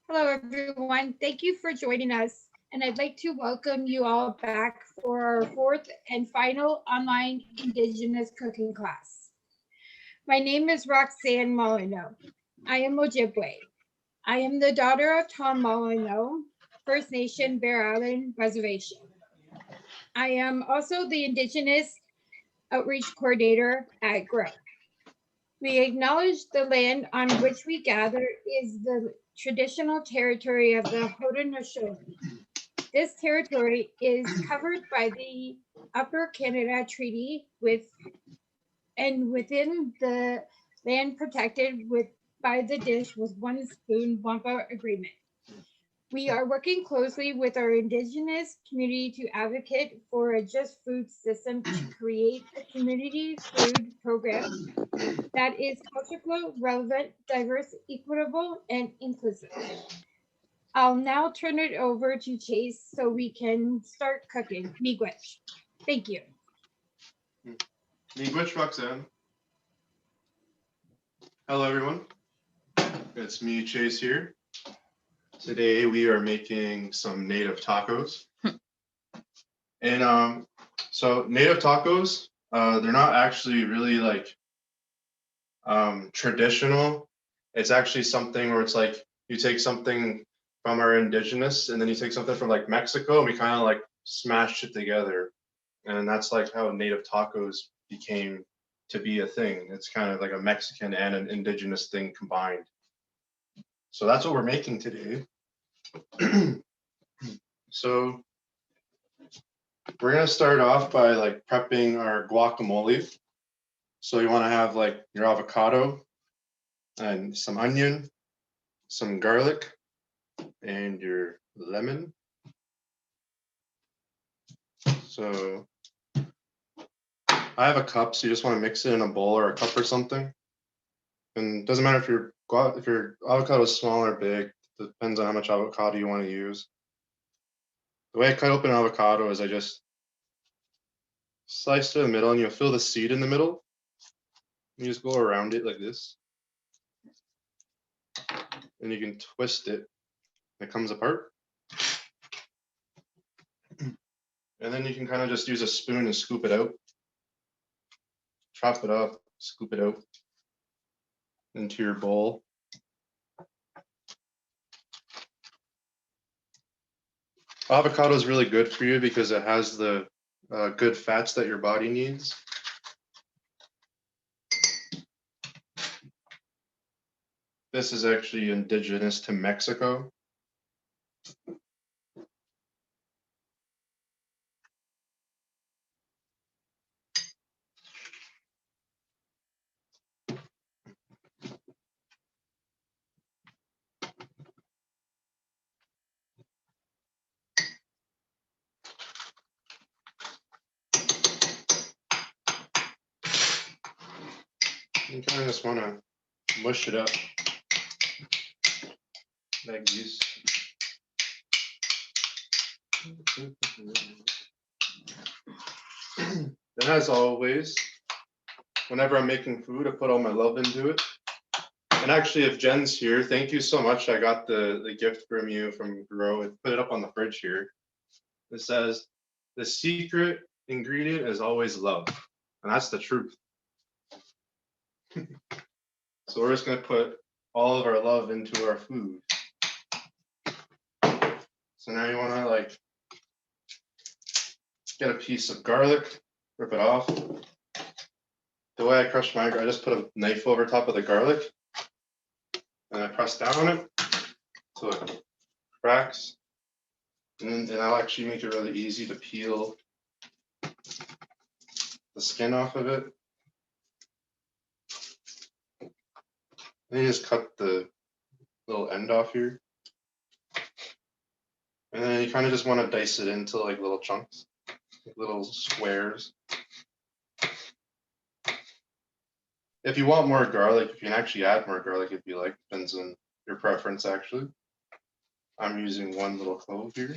Hello, everyone. Thank you for joining us. And I'd like to welcome you all back for our fourth and final online Indigenous cooking class. My name is Roxanne Molyneux. I am Ojibwe. I am the daughter of Tom Molyneux, First Nation Bear Island Reservation. I am also the Indigenous Outreach Coordinator at GROW. We acknowledge the land on which we gather is the traditional territory of the Haudenosaunee. This territory is covered by the Upper Canada Treaty and within the land protected by the dish with one spoon Wampa agreement. We are working closely with our Indigenous community to advocate for a just food system to create a community food program that is culturally relevant, diverse, equitable, and inclusive. I'll now turn it over to Chase so we can start cooking miigwech. Thank you. Miigwech Roxanne. Hello everyone, it's me Chase here. Today we are making some native tacos. And so native tacos, they're not actually really like traditional. It's actually something where it's like you take something from our indigenous and then you take something from like Mexico and we kind of like smashed it together. And that's like how native tacos became to be a thing. It's kind of like a Mexican and an indigenous thing combined. So that's what we're making today. So we're gonna start off by like prepping our guacamole. So you want to have like your avocado and some onion, some garlic, and your lemon. So I have a cup, so you just want to mix it in a bowl or a cup or something. And it doesn't matter if your avocado is small or big. It depends on how much avocado you want to use. The way I cut open an avocado is I just slice to the middle, and you'll feel the seed in the middle. You just go around it like this, and you can twist it. It comes apart. And then you can kind of just use a spoon and scoop it out. Chop it up, scoop it out into your bowl. Avocado is really good for you because it has the good fats that your body needs. This is actually indigenous to Mexico. You kind of just want to mush it up like this. And as always, whenever I'm making food, I put all my love into it. And actually, if Jen's here, thank you so much. I got the gift from you from Grow. I put it up on the fridge here. It says, the secret ingredient is always love. And that's the truth. So we're just going to put all of our love into our food. So now you want to like get a piece of garlic, rip it off. The way I crush my garlic, I just put a knife over top of the garlic and I press down on it so it cracks. And that'll actually make it really easy to peel the skin off of it. Then you just cut the little end off here. And then you kind of just want to dice it into like little chunks, like little squares. If you want more garlic, you can actually add more garlic if you like, depends on your preference actually. I'm using one little clove here.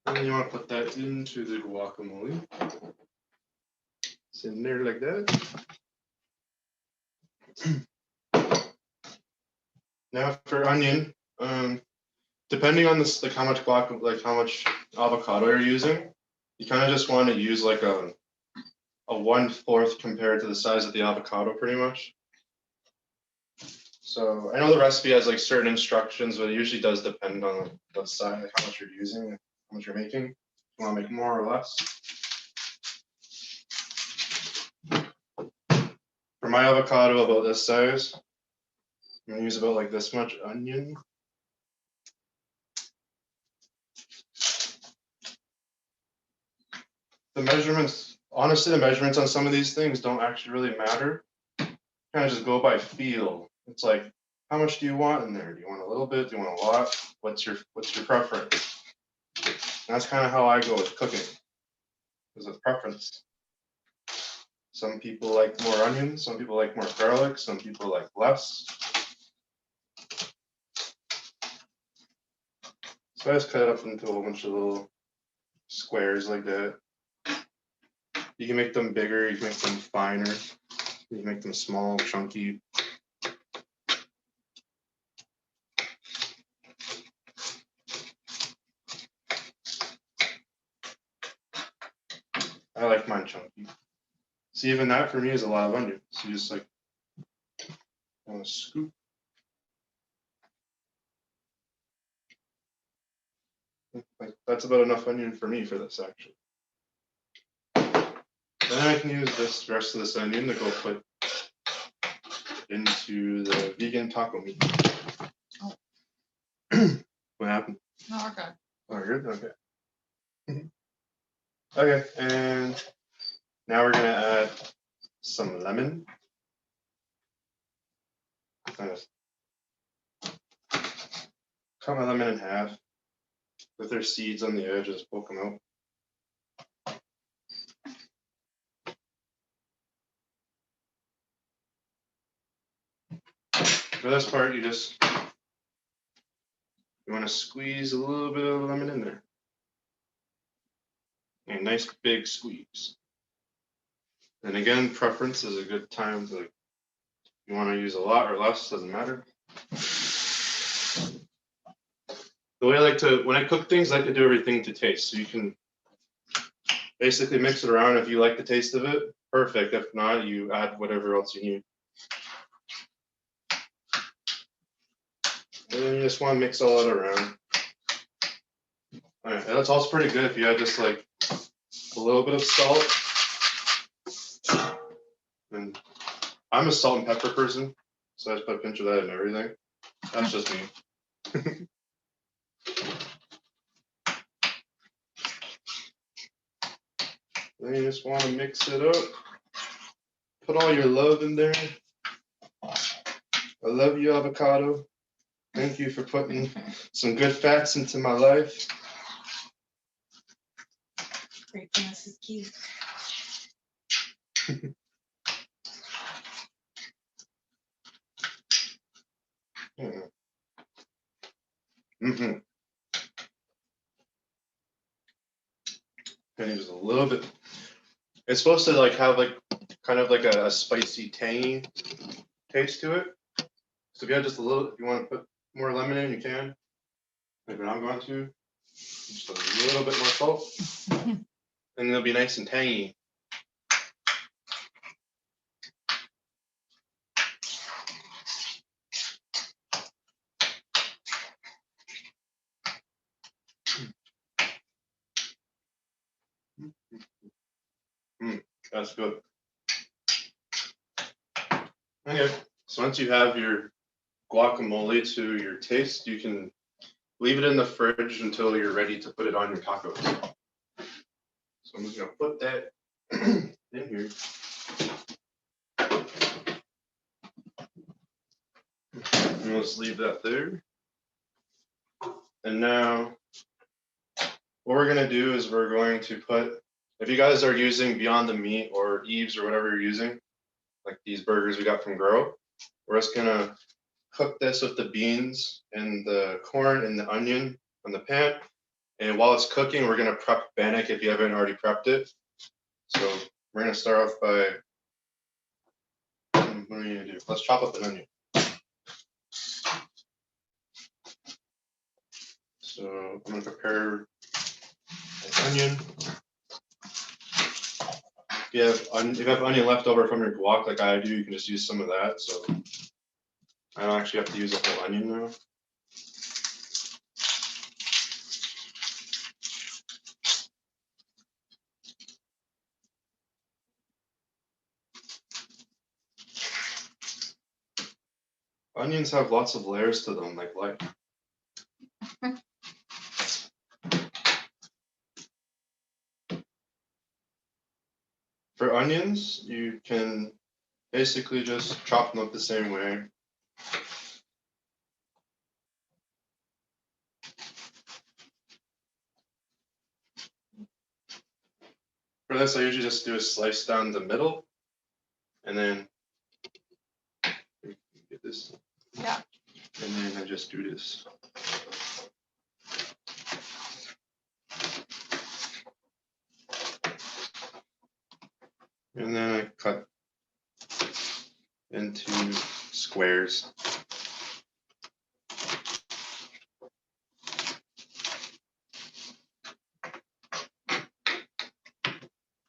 And you want to put that into the guacamole. It's in there like that. Now for onion, depending on this, like how much how much avocado you're using, you kind of just want to use like a 1/4 compared to the size of the avocado, pretty much. So I know the recipe has like certain instructions, but it usually does depend on the size, like how much you're using, how much you're making. You want to make more or less. For my avocado, about this size, I'm gonna use about like this much onion. The measurements, honestly, the measurements on some of these things don't actually really matter. Kind of just go by feel. It's like, how much do you want in there? Do you want a little bit? Do you want a lot? What's your preference? And that's kind of how I go with cooking. Is a preference. Some people like more onions, some people like more garlic, some people like less. So I just cut it up into a whole bunch of little squares like that. You can make them bigger, you can make them finer, you can make them small, chunky. I like mine chunky. See, even that for me is a lot of onion. So you just like want to scoop. Like that's about enough onion for me for this actually. Then I can use this rest of this onion to go put into the vegan taco meat. Oh. What happened? No, okay. Oh, you're good? Okay. Okay, and now we're gonna add some lemon. Kind of cut my lemon in half with their seeds on the edge, just poke them out. For this part, you want to squeeze a little bit of lemon in there. A nice big squeeze. And again, preference is a good time to, like, you want to use a lot or less, doesn't matter. The way I like to, when I cook things, I like to do everything to taste. So you can basically mix it around. If you like the taste of it, perfect. If not, you add whatever else you need. And then you just want to mix all that around. All right, that's also pretty good if you add just like a little bit of salt. And I'm a salt and pepper person, so I just put a pinch of that in everything. That's just me. Then you just want to mix it up. Put all your love in there. I love you, avocado. Thank you for putting some good fats into my life. Gratefulness is key. Mm-hmm. And just a little bit. It's supposed to like have like kind of like a spicy, tangy taste to it. So if you have just a little, if you want to put more lemon in, you can. Like what I'm going to, just a little bit more salt, and it'll be nice and tangy. That's good. Okay, so once you have your guacamole to your taste, you can leave it in the fridge until you're ready to put it on your tacos. So I'm just gonna put that in here. And we'll just leave that there. And now what we're gonna do is we're going to put, if you guys are using Beyond the Meat or Eve's or whatever you're using, like these burgers we got from Grow, we're just gonna cook this with the beans and the corn and the onion on the pan. And while it's cooking, we're gonna prep Bannek if you haven't already prepped it. So we're gonna start off by, what are you gonna do? Let's chop up an onion. So I'm gonna prepare an onion. If you have onion left over from your guac like I do, you can just use some of that. So I don't actually have to use a whole onion now. Onions have lots of layers to them, like life. For onions, you can basically just chop them up the same way. For this, I usually just do a slice down the middle, and then get this. Yeah. And then I just do this. And then I cut into squares.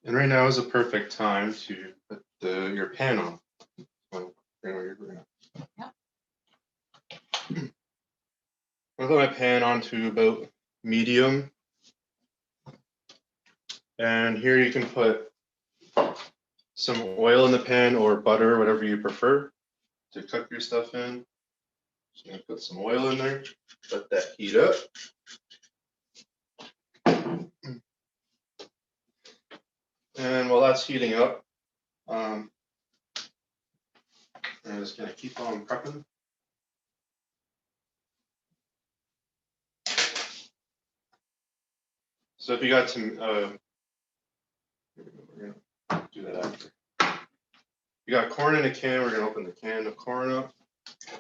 And right now is a perfect time to put your pan on. Oh, Yeah. I put my pan on to about medium. And here you can put some oil in the pan or butter, whatever you prefer to cook your stuff in. Just gonna put some oil in there, let that heat up. And while that's heating up, I'm just gonna keep on prepping. So if you got some, we're gonna do that after. You got corn in a can, we're gonna open the can of corn up.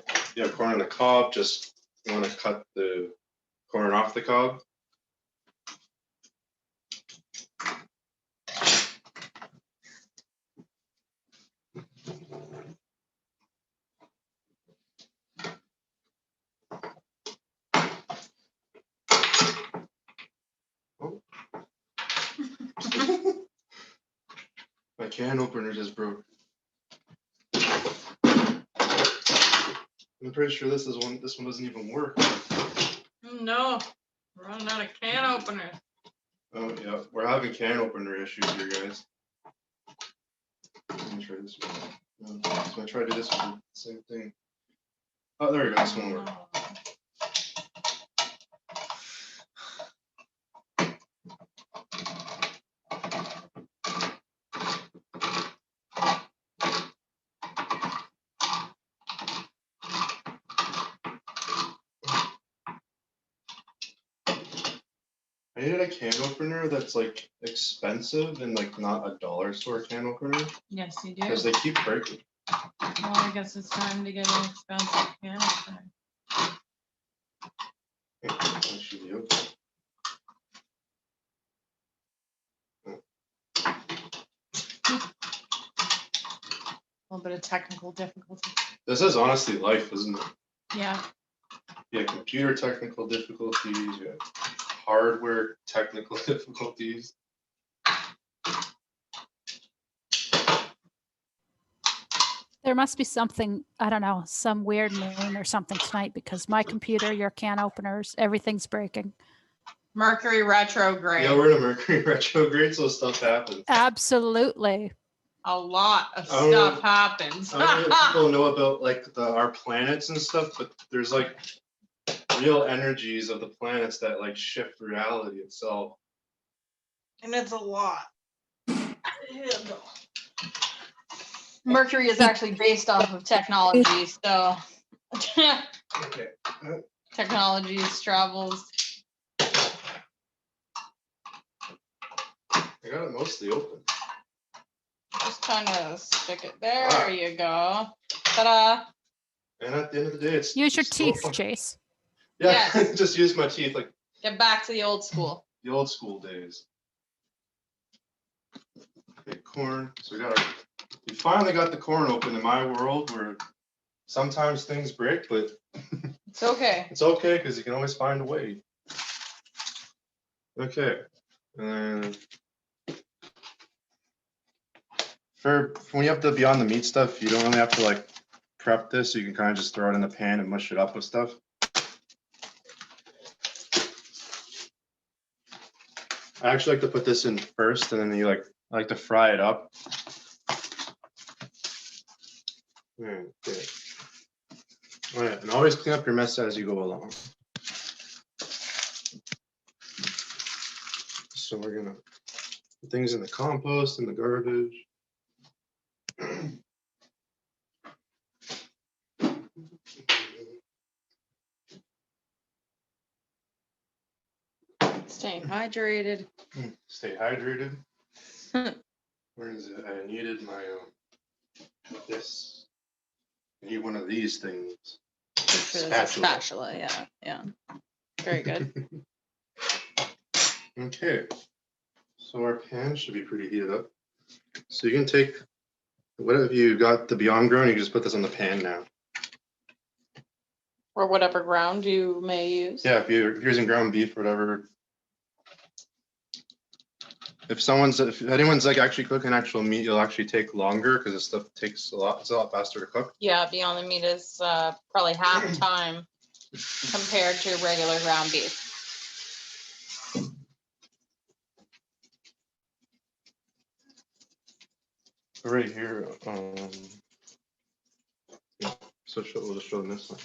If you have corn in the cob, just you wanna cut the corn off the cob. Oh. My can opener just broke. I'm pretty sure this one doesn't even work. No, we're running out of can opener. Oh yeah, we're having can opener issues here, guys. Let me try this one. So I try to do this one, same thing. Oh, there we go, this one worked. I needed a can opener that's like expensive and like not a dollar store can opener Yes, you do. because they keep breaking. Well, I guess it's time to get an expensive can opener. Actually, okay. A little bit of technical difficulty. This is honestly life, isn't it? Yeah. You have computer technical difficulties, you have hardware technical difficulties. There must be something, I don't know, some weird moon or something tonight because my computer, your can openers, everything's breaking. Mercury retrograde. Yeah, we're in a Mercury retrograde, so stuff happens. Absolutely. A lot of I don't know- stuff happens. I don't know if people know about like our planets and stuff, but there's like real energies of the planets that like shift reality itself. And it's a lot. Mercury is actually based off of technology, so Okay. technologies travels. I got it mostly open. Just kind of stick it there. Ah. There you go. Ta-da! And at the end of the day, it's Use your still teeth, fun. Chase. Yeah, Yes. just use my teeth. Like Get back to the old school. The old school days. Okay, corn. So we finally got the corn open in my world where sometimes things break, but It's okay. it's okay because you can always find a way. Okay. And then for when you have the Beyond the Meat stuff, you don't really have to like prep this. You can kind of just throw it in the pan and mush it up with stuff. I actually like to put this in first, and then I like to fry it up. Okay. All right, and always clean up your mess as you go along. So we're gonna put things in the compost and the garbage. Staying hydrated. Stay hydrated. Where is it? I needed my this. I need one of these things. For the spatula, yeah, yeah. Very good. Okay. So our pan should be pretty heated up. So you can take whatever you got the Beyond Ground, you can just put this on the pan now. Or whatever ground you may use. Yeah, if you're using ground beef or whatever. If anyone's like actually cooking actual meat, you'll actually take longer because this stuff takes it's a lot faster to cook. Yeah, Beyond the Meat is probably half time compared to regular ground beef. Right here, so we'll just show them this one.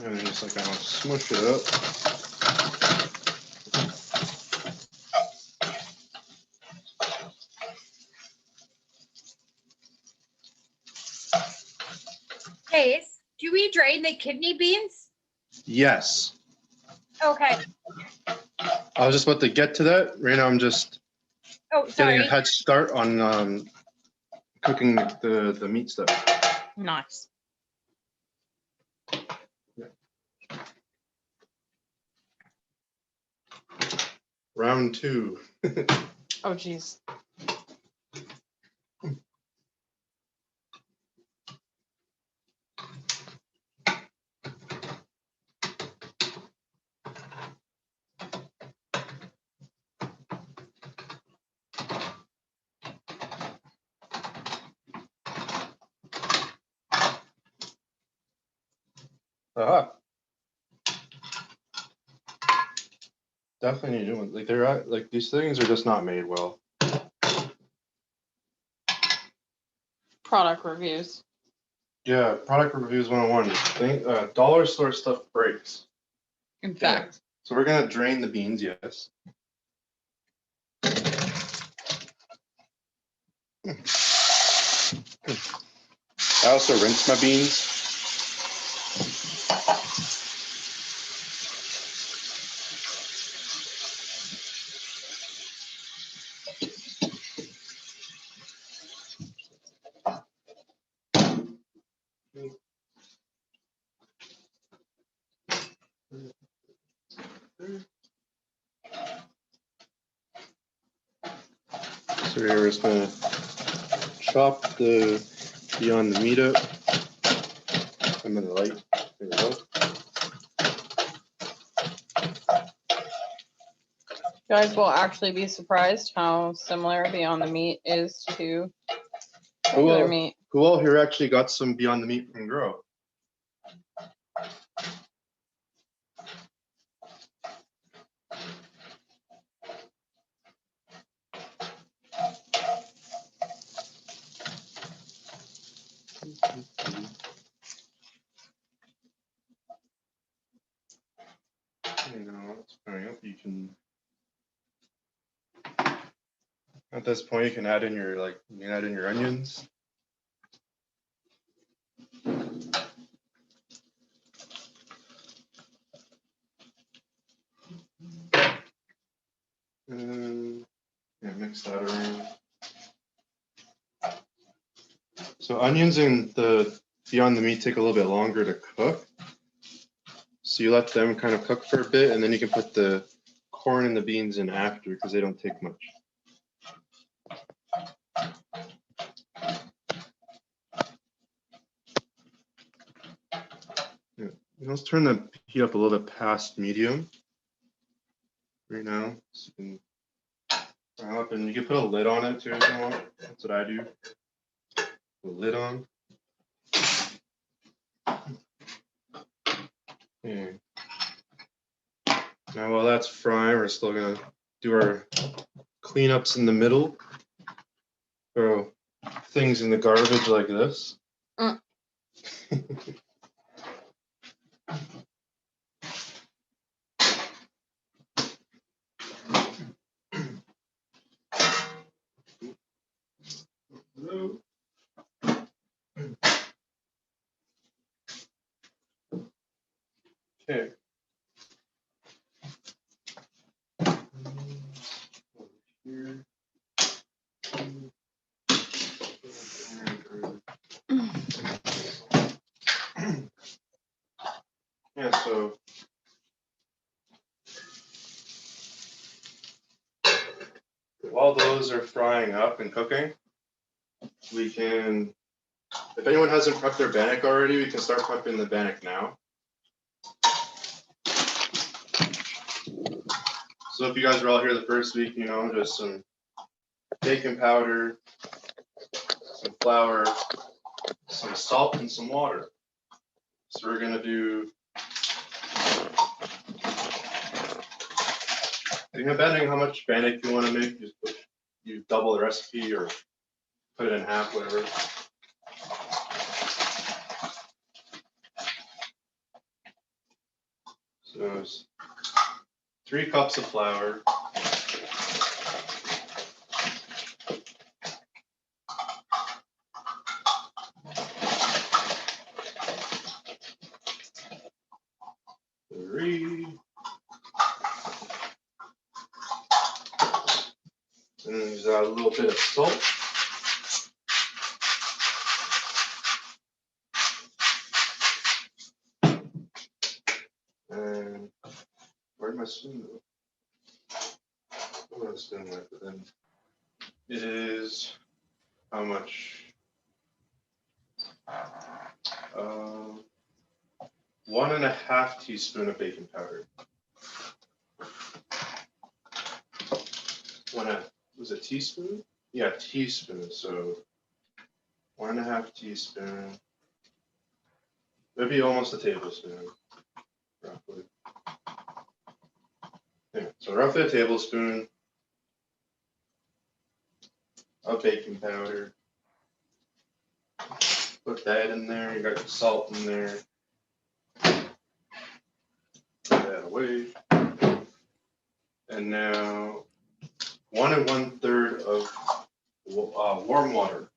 And then just like kind of smush it up. Case, do we drain the kidney beans? Yes. Okay. I was just about to get to that. Right now I'm just Oh, getting sorry. a head start on cooking the meat stuff. Nice. Round two. Oh, geez. Aha. Definitely need new ones. Like like these things are just not made well. Product reviews. Yeah, product reviews 101. Dollar store stuff breaks. In fact. So we're gonna drain the beans, yes. I also rinse my beans. So we're just gonna chop the Beyond the Meat up. I'm in the light. There we go. You guys will actually be surprised how similar Beyond the Meat is to regular meat. Who all here actually got some Beyond the Meat from Grow? It's coming up. You can, at this point, you can add in your onions. Yeah, mix that around. So onions and the Beyond the Meat take a little bit longer to cook. So you let them kind of cook for a bit, and then you can put the corn and the beans in after because they don't take much. Yeah. Let's turn the heat up a little bit past medium right now. So you can fry up, and you can put a lid on it too if you want. That's what I do. Put a lid on. Okay. Now while that's frying, we're still gonna do our cleanups in the middle. Throw things in the garbage like this. Okay. Here. Yeah, so while those are frying up and cooking, we can, if anyone hasn't prepped their bannock already, we can start prepping the bannock now. So if you guys were all here the first week, you know, just some baking powder, some flour, some salt, and some water. So we're gonna do, depending how much bannock you want to make, you double the recipe or put it in half, whatever. So it's 3 cups of flour. And then use a little bit of salt. And where'd my spoon go? Where's my spoon went? But then it is how much? 1.5 teaspoon of baking powder. Was it teaspoon? Yeah, teaspoon. So 1.5 teaspoon. Maybe almost a tablespoon, roughly. Yeah, so roughly a tablespoon of baking powder. Put that in there. You got your salt in there. Put that away. And now 1 1/3 of warm water.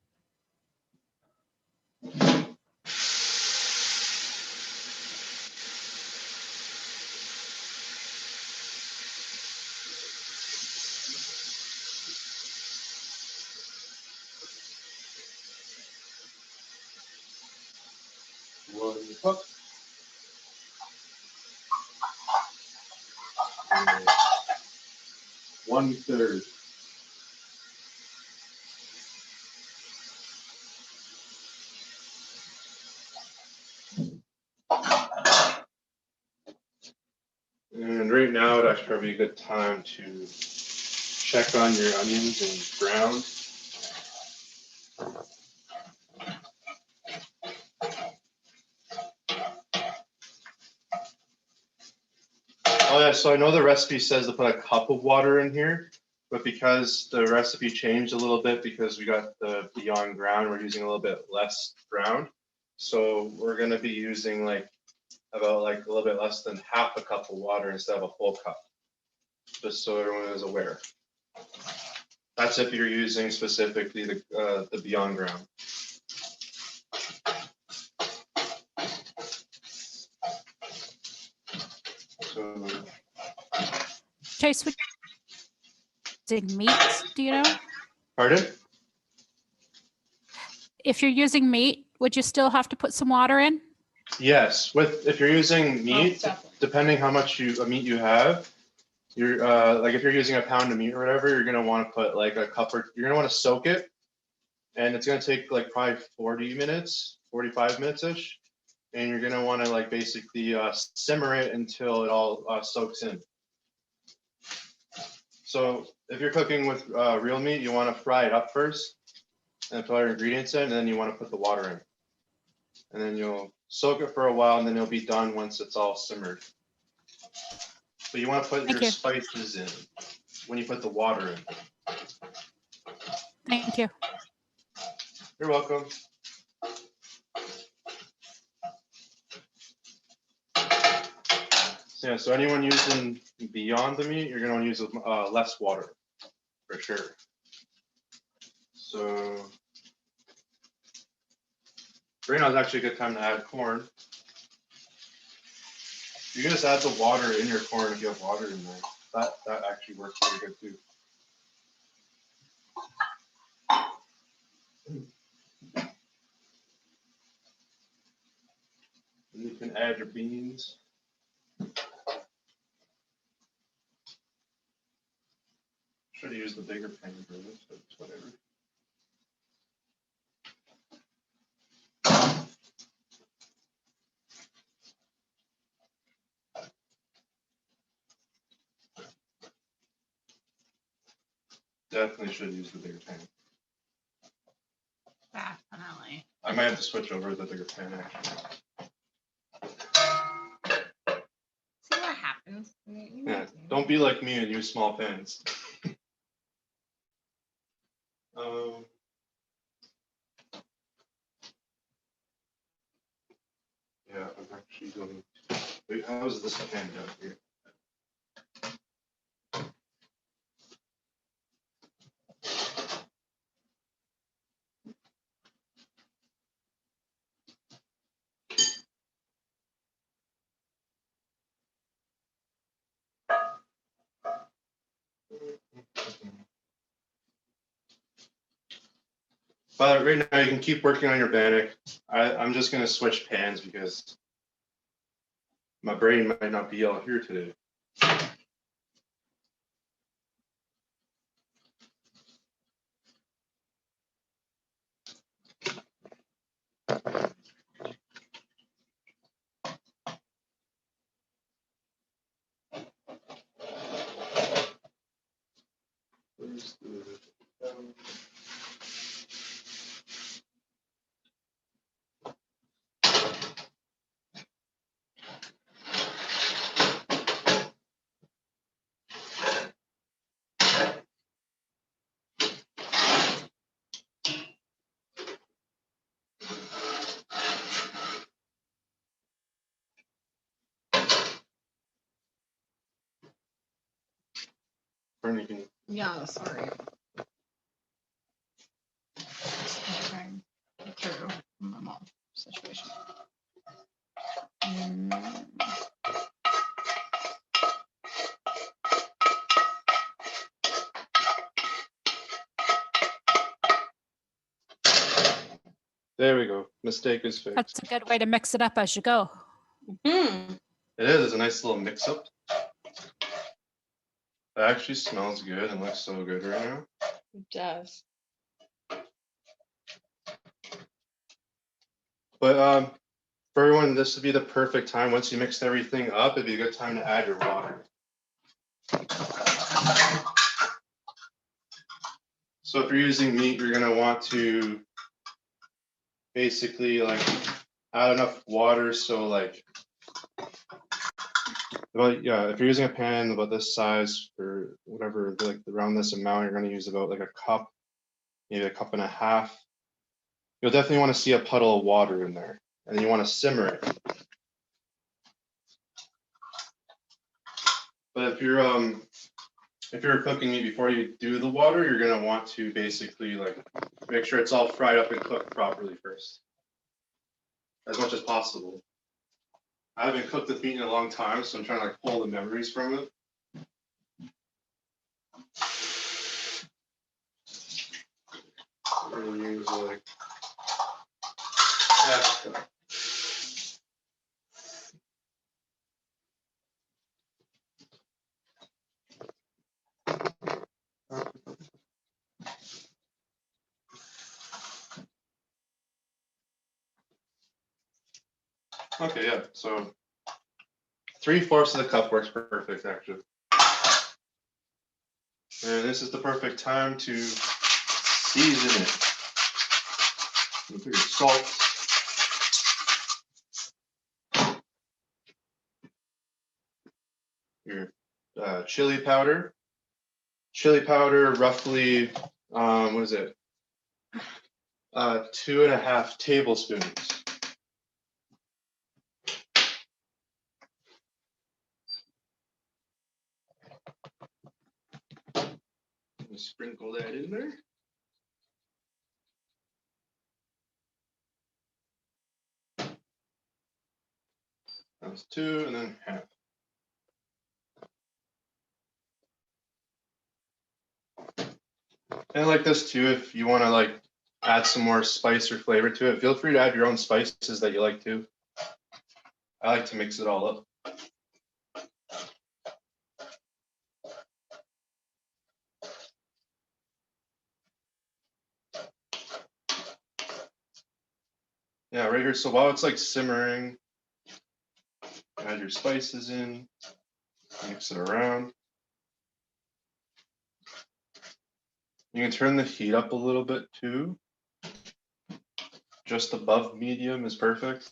One cup. And 1/3. And right now, it'd actually probably be a good time to check on your onions and ground. Oh yeah, so I know the recipe says to put a cup of water in here, but because the recipe changed a little bit because we got the beyond ground, we're using a little bit less ground. So we're gonna be using about a little bit less than half a cup of water instead of a full cup, just so everyone is aware. That's if you're using specifically the beyond ground. So, Chase, would using meat, do you know? pardon? If you're using meat, would you still have to put some water in? Yes, if you're using meat, depending how much meat you have, you're like if you're using a pound of meat or whatever, you're gonna want to put like a cup or you're gonna want to soak it, and it's gonna take like probably 40 minutes, 45 minutes ish, and you're gonna want to like basically simmer it until it all soaks in. So if you're cooking with real meat, you want to fry it up first and put all your ingredients in, and then you want to put the water in. And then you'll soak it for a while, and then you'll be done once it's all simmered. But you want to put Thank your you. spices in when you put the water in. Thank you. You're welcome. Yeah, so anyone using beyond the meat, you're going to want to use less water for sure. So right now is actually a good time to add corn. You can just add the water in your corn if you have water in there. That actually works pretty good too. And you can add your beans. Should have used the bigger pan for this, but it's whatever. Definitely should use the bigger pan. Definitely. I might have to switch over to the bigger pan actually. See what happens. Yeah, don't be like me and use small pans. Yeah, I'm actually going to. Wait, how is this pan down here? But right now you can keep working on your Bannock. I'm just gonna switch pans because my brain might not be out here today. Where's the, Bernie, can you- Yeah, sorry. Through my mom situation. There we go. Mistake is fixed. That's a good way to mix it up as you go. Hmm. It is. It's a nice little mix-up. It actually smells good and looks so good right now. It does. But for everyone, this would be the perfect time. Once you mix everything up, it'd be a good time to add your water. So if you're using meat, you're gonna want to basically like add enough water so like about, yeah, if you're using a pan about this size for whatever, like around this amount, you're gonna use about like a cup, maybe a cup and a half. You'll definitely want to see a puddle of water in there, and then you want to simmer it. But if you're cooking meat before you do the water, you're gonna want to basically like make sure it's all fried up and cooked properly first, as much as possible. I haven't cooked with meat in a long time, so I'm trying to like pull the memories from it. We're gonna use like half cup. Okay, yeah. So 3/4 of the cup works perfect, actually. And this is the perfect time to season it. You put your salt. Your chili powder. Chili powder, roughly, what is it? 2.5 tablespoons. Sprinkle that in there. That's 2, and then half. And like this too, if you want to like add some more spice or flavor to it, feel free to add your own spices that you like too. I like to mix it all up. Yeah, right here. So while it's like simmering, add your spices in, mix it around. You can turn the heat up a little bit too. Just above medium is perfect.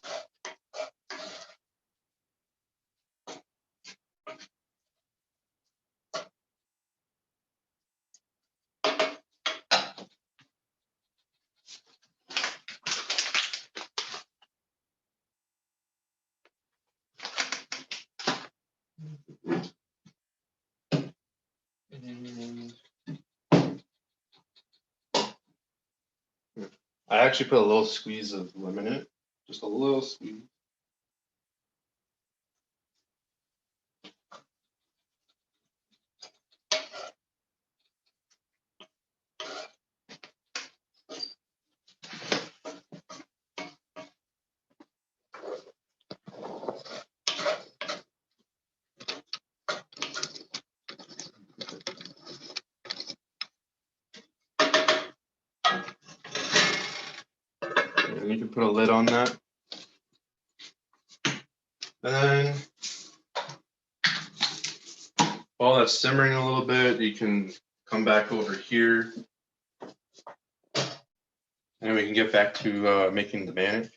And I actually put a little squeeze of lemon in it, just a little squeeze. And you can put a lid on that. And then while that's simmering a little bit, you can come back over here. And we can get back to making the bannock.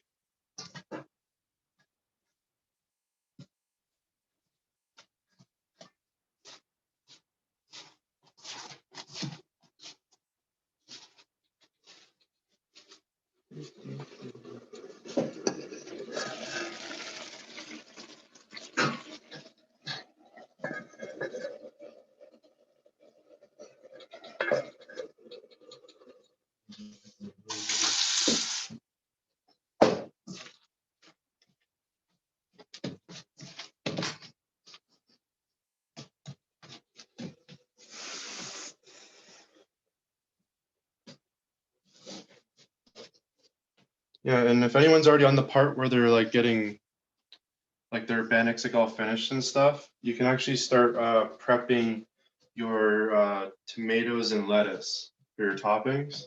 Yeah, and if anyone's already on the part where they're like getting like their bannocks like all finished and stuff, you can actually start prepping your tomatoes and lettuce for your toppings.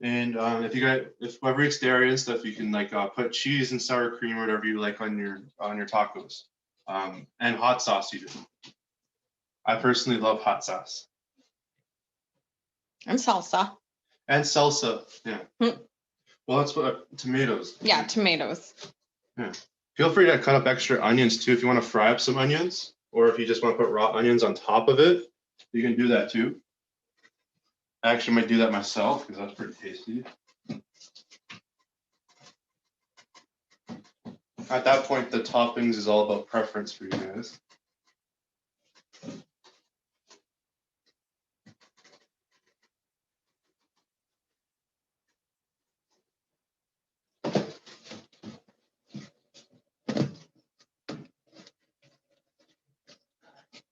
And if whoever eats dairy and stuff, you can like put cheese and sour cream or whatever you like on your tacos, and hot sauce even. I personally love hot sauce And salsa. and salsa. Yeah. Well, that's what tomatoes. Yeah, tomatoes. Yeah. Feel free to cut up extra onions too if you want to fry up some onions, or if you just want to put raw onions on top of it, you can do that too. I actually might do that myself because that's pretty tasty. At that point, the toppings is all about preference for you guys.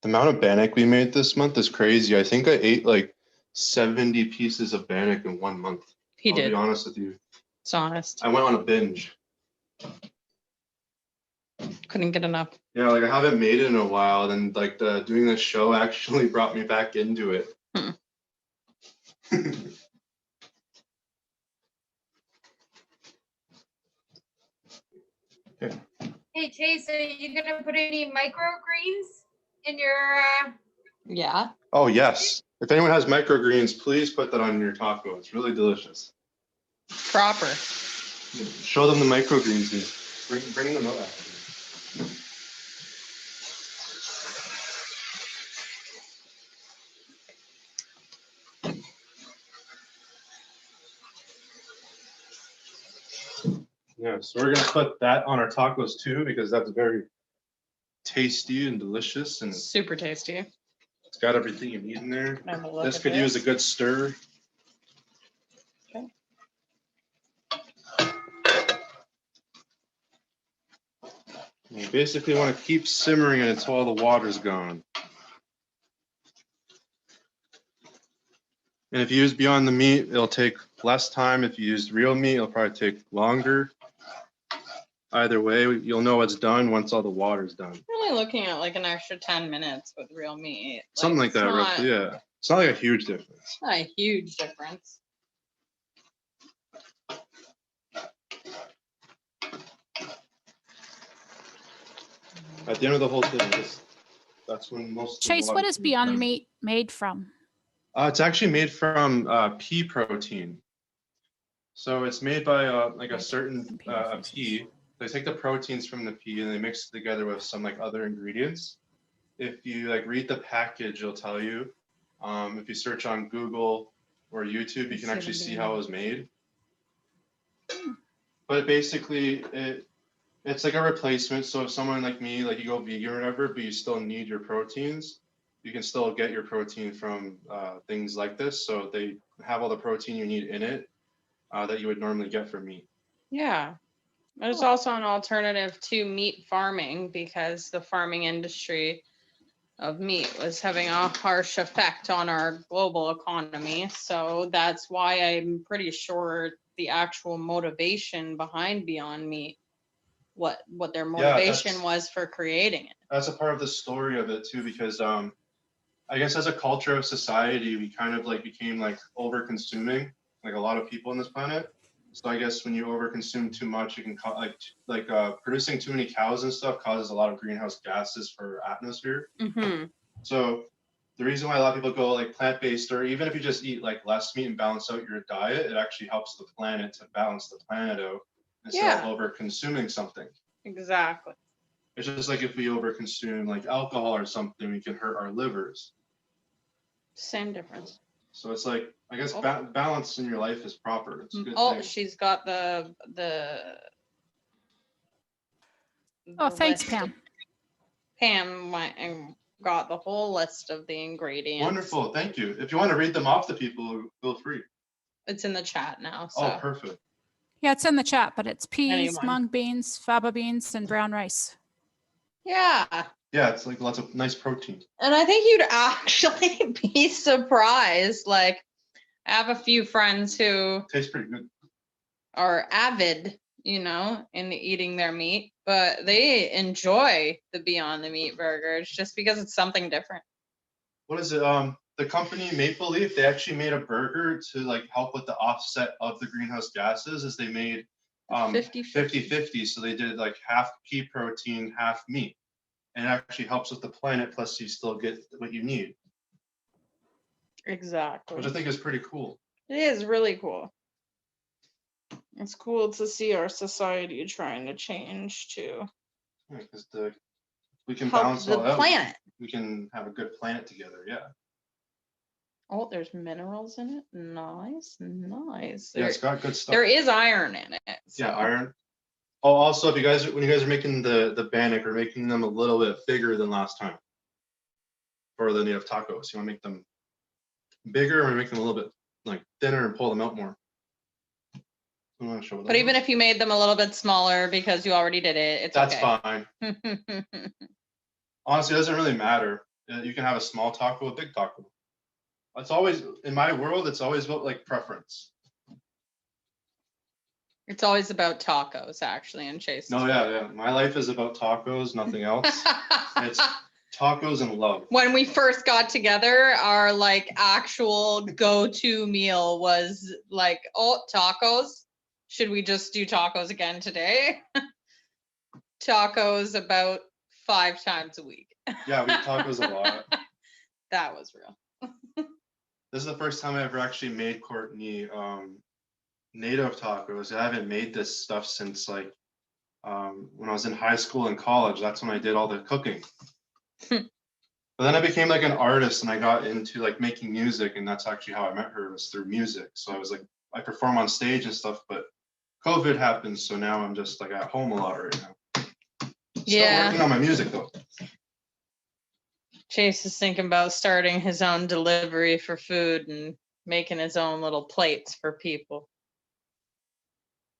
The amount of bannock we made this month is crazy. I think I ate like 70 pieces of bannock in 1 month. He I'll did. be honest with you. It's honest. I went on a binge. Couldn't get enough. Yeah, like I haven't made it in a while. Then like doing this show actually brought me back into it. Okay. Hey Chase, are you gonna put any microgreens in your? Yeah. Oh, yes. If anyone has microgreens, please put that on your taco. It's really delicious. Proper. Show them the microgreens. Bring them out. Yeah, so we're gonna put that on our tacos too, because that's very tasty and delicious, and Super tasty. it's got everything you need in there. Have a look This at could use a this. good stir. Okay. You basically want to keep simmering it until all the water's gone. And if you use Beyond the Meat, it'll take less time. If you use real meat, it'll probably take longer. Either way, you'll know it's done once all the water's done. Really looking at like an extra 10 minutes with real meat. Something like it's that, not- roughly, yeah. It's not like a huge difference. Not a huge difference. At the end of the whole thing, that's when most of the Chase, what water is comes Beyond down. Meat made from? It's actually made from pea protein. So it's made by like a certain Computer freezes. pea. They take the proteins from the pea and they mix it together with some like other ingredients. If you like read the package, it'll tell you. If you search on Google or YouTube, you can actually see how it was made. But basically, it's like a replacement. So if someone like me, like you go vegan or whatever, but you still need your proteins, you can still get your protein from things like this. So they have all the protein you need in it that you would normally get from meat. Yeah. There's also an alternative to meat farming because the farming industry of meat was having a harsh effect on our global economy. So that's why I'm pretty sure the actual motivation behind Beyond Meat, what their motivation was for creating it. That's a part of the story of it too, because I guess as a culture of society, we kind of like became like over consuming, like a lot of people on this planet. So I guess when you overconsume too much, you can producing too many cows and stuff causes a lot of greenhouse gases for atmosphere. Mm-hmm. So the reason why a lot of people go like plant-based, or even if you just eat like less meat and balance out your diet, it actually helps the planet to balance the planet out instead of over consuming something. Exactly. It's just like if we overconsume like alcohol or something, we can hurt our livers. Same difference. So it's like, I guess balance in your life is proper. It's a good Oh, thing. she's got the Oh, thanks, list. Pam. Pam went and got the whole list of the ingredients. Wonderful, thank you. If you want to read them off to people, feel free. It's in the chat now. So. Oh, perfect. Yeah, it's in the chat, but it's peas, Anyone. mung beans, faba beans, and brown rice. Yeah. Yeah, it's like lots of nice protein. And I think you'd actually be surprised. Like, I have a few friends who Tastes pretty good. are avid, in eating their meat, but they enjoy the Beyond the Meat burgers just because it's something different. What is it? The company Maple Leaf, they actually made a burger to like help with the offset of the greenhouse gases, as they made 50-50. So they did like half pea protein, half meat. And it actually helps with the planet, plus you still get what you need. Exactly. Which I think is pretty cool. It is really cool. It's cool to see our society trying to change too. Because we can Help balance the all out. planet. We can have a good planet together. Yeah. Oh, there's minerals in it. Nice. Yeah, it's got good stuff. There is iron in it. So. Yeah, iron. Oh, also, when you guys are making the Bannek, we're making them a little bit bigger than last time for the native tacos. You want to make them bigger, or make them a little bit like thinner and pull them out more. I want to show But even if you made them a little bit smaller because you already did it, it's that's okay. fine. Honestly, it doesn't really matter. You can have a small taco, a big taco. It's always, in my world, it's always about like preference. It's always about tacos, actually, in Chase. No, yeah. My life is about tacos, nothing else. It's tacos and love. When we first got together, our like actual go-to meal was like, oh, tacos. Should we just do tacos again today? tacos about 5 times a week. Yeah, we eat tacos a lot. That was real. This is the first time I ever actually made Courtney native tacos. I haven't made this stuff since like when I was in high school and college. That's when I did all the cooking. But then I became like an artist and I got into like making music, and that's actually how I met her, was through music. So I was like, I perform on stage and stuff, but COVID happened, so now I'm just like at home a lot right now. Still working on my music though. Chase is thinking about starting his own delivery for food and making his own little plates for people.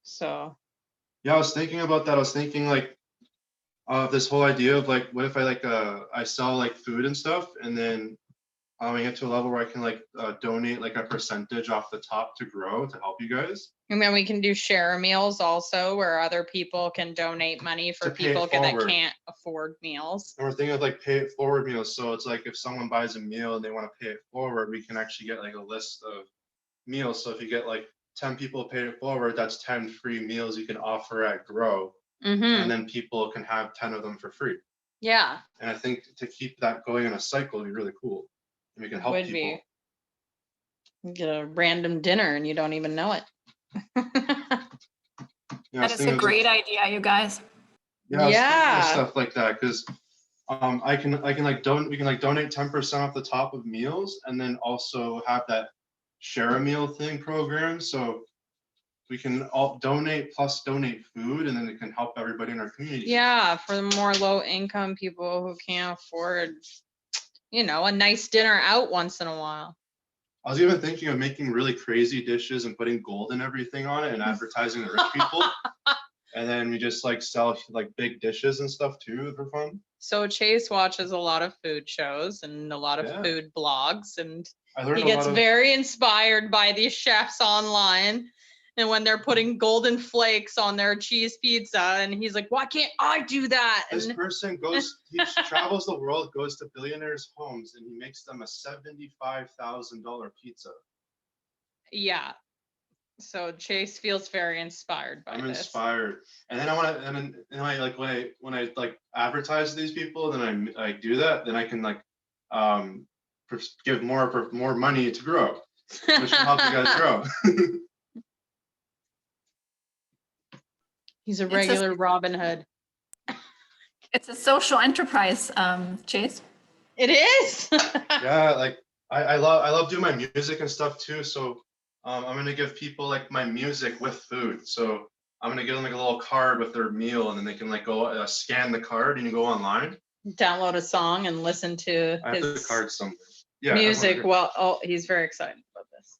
So Yeah, I was thinking about that. I was thinking like this whole idea of like, what if I like I sell like food and stuff, and then I get to a level where I can like donate like a percentage off the top to grow to help you guys. and then we can do share meals also, where other people can donate money for To pay it people that forward. can't afford meals. And we're thinking of like pay it forward meals. So it's like if someone buys a meal and they want to pay it forward, we can actually get like a list of meals. So if you get like 10 people pay it forward, that's 10 free meals you can offer at Grow. Mm-hmm. And then people can have 10 of them for free. Yeah, And I think to keep that going in a cycle would be really cool. And we can help would people. be. You get a random dinner and you don't even know it. Yeah, That is a great idea, you guys. Yeah, I was thinking of Yeah. stuff like that, because I can like we can like donate 10% off the top of meals, and then also have that share a meal thing program. So we can all donate plus donate food, and then it can help everybody in our community. Yeah, for the more low income people who can't afford, you know, a nice dinner out once in a while. I was even thinking of making really crazy dishes and putting gold and everything on it and advertising to rich people. And then we just like sell like big dishes and stuff too for fun. So Chase watches a lot of food shows and a lot of Yeah. food blogs, and I learned he a gets lot of very inspired by these chefs online. And when they're putting golden flakes on their cheese pizza, and he's like, why can't I do that? this And person goes, he travels the world, goes to billionaires' homes, and he makes them a $75,000 pizza. yeah. So Chase feels very inspired by I'm this. inspired, and then I want to, and then I like when I like advertise to these people, then I do that, then I can like give more money to Grow, which will help you guys grow. He's a It's a- regular Robin Hood. It's a social enterprise, Chase. It is. Yeah, like I love doing my music and stuff too. So I'm gonna give people like my music with food. So I'm gonna give them like a little card with their meal, and then they can like go scan the card and you go online. Download a song and listen to I have the his card somewhere. Yeah, I music. wanna- Well, oh, he's very excited about this.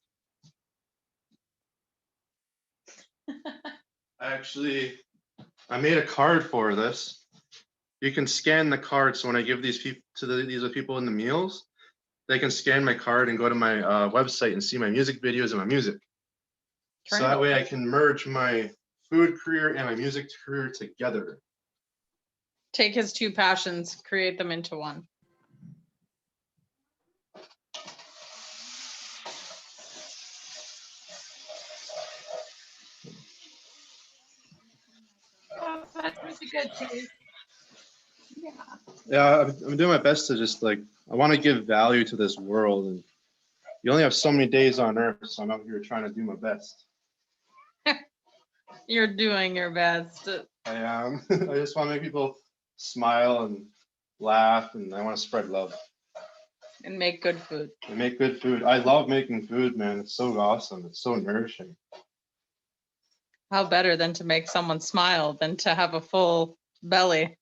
I made a card for this. You can scan the card, so when I give these people to these are people in the meals, they can scan my card and go to my website and see my music videos and my music. So that way I can merge my food career and my music career together. Take his two passions, create them into one. Oh, that's really good, Chase. Yeah, I'm doing my best to just like, I want to give value to this world, and you only have so many days on earth, so I'm out here trying to do my best. You're doing your best. I am. I just want to make people smile and laugh, and I want to spread love And make good food. and make good food. I love making food, man. It's so awesome. It's so nourishing. How better than to make someone smile than to have a full belly?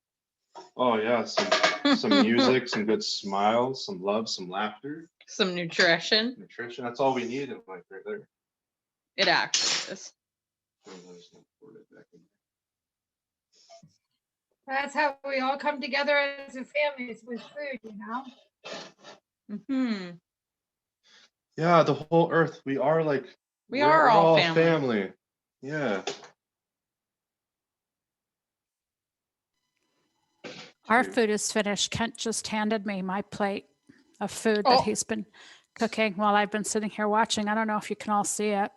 Oh yeah, some music, some good smiles, some love, some laughter, Some nutrition. nutrition. That's all we need in life right there. It actually is. That's how we all come together as a family, is with food, you know? Hmm. Yeah, the whole earth. We are like, We're all family. Yeah. Our Cute. food is finished. Kent just handed me my plate of food Oh. that he's been cooking while I've been sitting here watching. I don't know if you can all see it,